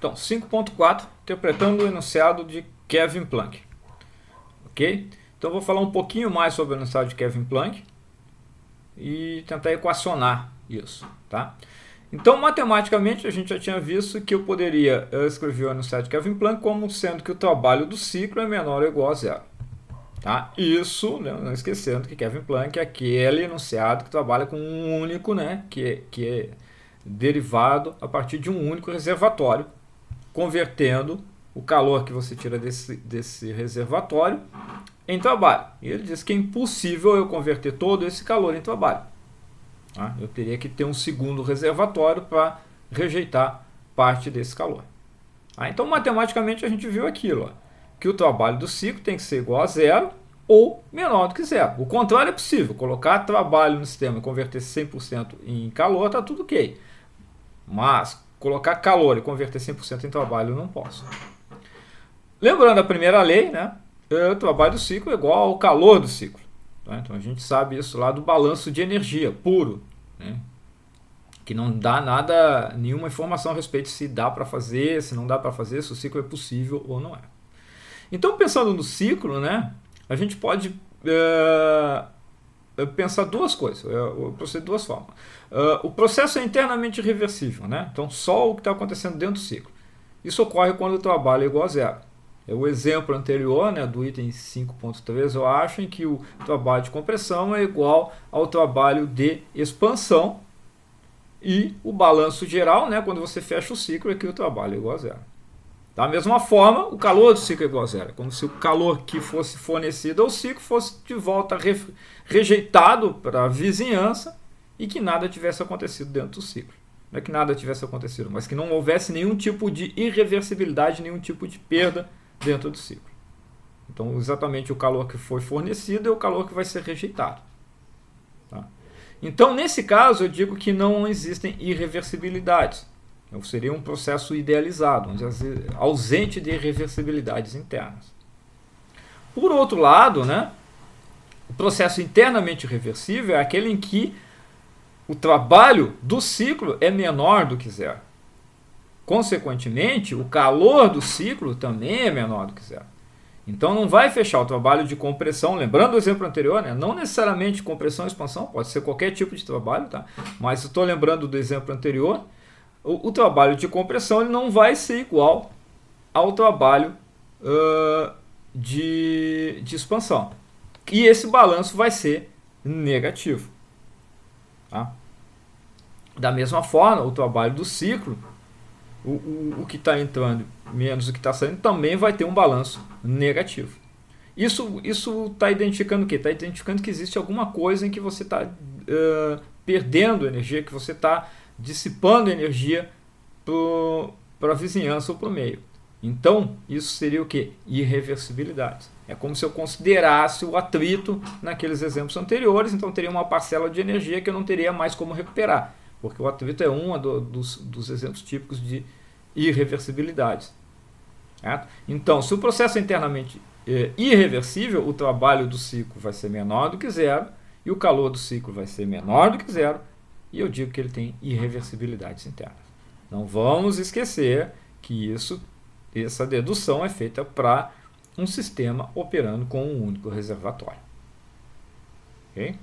Então, 5.4, interpretando o enunciado de Kevin Planck. Ok? Então, vou falar um pouquinho mais sobre o enunciado de Kevin Planck e tentar equacionar isso. Tá? Então, matematicamente, a gente já tinha visto que eu poderia escrever o enunciado de Kevin Planck como sendo que o trabalho do ciclo é menor ou igual a zero. Tá? Isso, né, não esquecendo que Kevin Planck é aquele enunciado que trabalha com um único, né, que é derivado a partir de um único reservatório, convertendo o calor que você tira desse reservatório em trabalho. E ele diz que é impossível eu converter todo esse calor em trabalho. Tá? Eu teria que ter um segundo reservatório para rejeitar parte desse calor. Tá? Então, matematicamente, a gente viu aquilo, ó, que o trabalho do ciclo tem que ser igual a zero ou menor do que zero. O contrário é possível. Colocar trabalho no sistema e converter 100% em calor, está tudo ok. Mas colocar calor e converter 100% em trabalho eu não posso. Lembrando a primeira lei, né? O trabalho do ciclo é igual ao calor do ciclo. Tá? Então a gente sabe isso lá do balanço de energia puro, né? Que não dá nada, nenhuma informação a respeito se dá para fazer, se não dá para fazer, se o ciclo é possível ou não é. Então, pensando no ciclo, né, a gente pode pensar duas coisas, proceder de duas formas. O processo é internamente reversível, né? Então, só o que está acontecendo dentro do ciclo. Isso ocorre quando o trabalho é igual a zero. O exemplo anterior, né, do item 5.3, eu acho, em que o trabalho de compressão é igual ao trabalho de expansão e o balanço geral, né, quando você fecha o ciclo, é que o trabalho é igual a zero. Da mesma forma, o calor do ciclo é igual a zero. Como se o calor que fosse fornecido ao ciclo fosse de volta rejeitado para a vizinhança e que nada tivesse acontecido dentro do ciclo. Não é que nada tivesse acontecido, mas que não houvesse nenhum tipo de irreversibilidade, nenhum tipo de perda dentro do ciclo. Então, exatamente o calor que foi fornecido é o calor que vai ser rejeitado. Tá? Então, nesse caso, eu digo que não existem irreversibilidades. Seria um processo idealizado, ausente de irreversibilidades internas. Por outro lado, né, o processo internamente reversível é aquele em que o trabalho do ciclo é menor do que zero. Consequentemente, o calor do ciclo também é menor do que zero. Então não vai fechar o trabalho de compressão, lembrando do exemplo anterior, né? Não necessariamente compressão e expansão, pode ser qualquer tipo de trabalho, tá? Mas eu estou lembrando do exemplo anterior. O trabalho de compressão ele não vai ser igual ao trabalho de expansão. E esse balanço vai ser negativo. Tá? Da mesma forma, o trabalho do ciclo, o que está entrando menos o que está saindo, também vai ter um balanço negativo. Isso está identificando o quê? Está identificando que existe alguma coisa em que você está perdendo energia, que você está dissipando energia para a vizinhança ou para o meio. Então, isso seria o quê? Irreversibilidade. É como se eu considerasse o atrito naqueles exemplos anteriores, então teria uma parcela de energia que eu não teria mais como recuperar, porque o atrito é um dos exemplos típicos de irreversibilidade. Certo? Então, se o processo é internamente irreversível, o trabalho do ciclo vai ser menor do que zero, e o calor do ciclo vai ser menor do que zero, e eu digo que ele tem irreversibilidades internas. Não vamos esquecer que essa dedução é feita para um sistema operando com um único reservatório. Ok?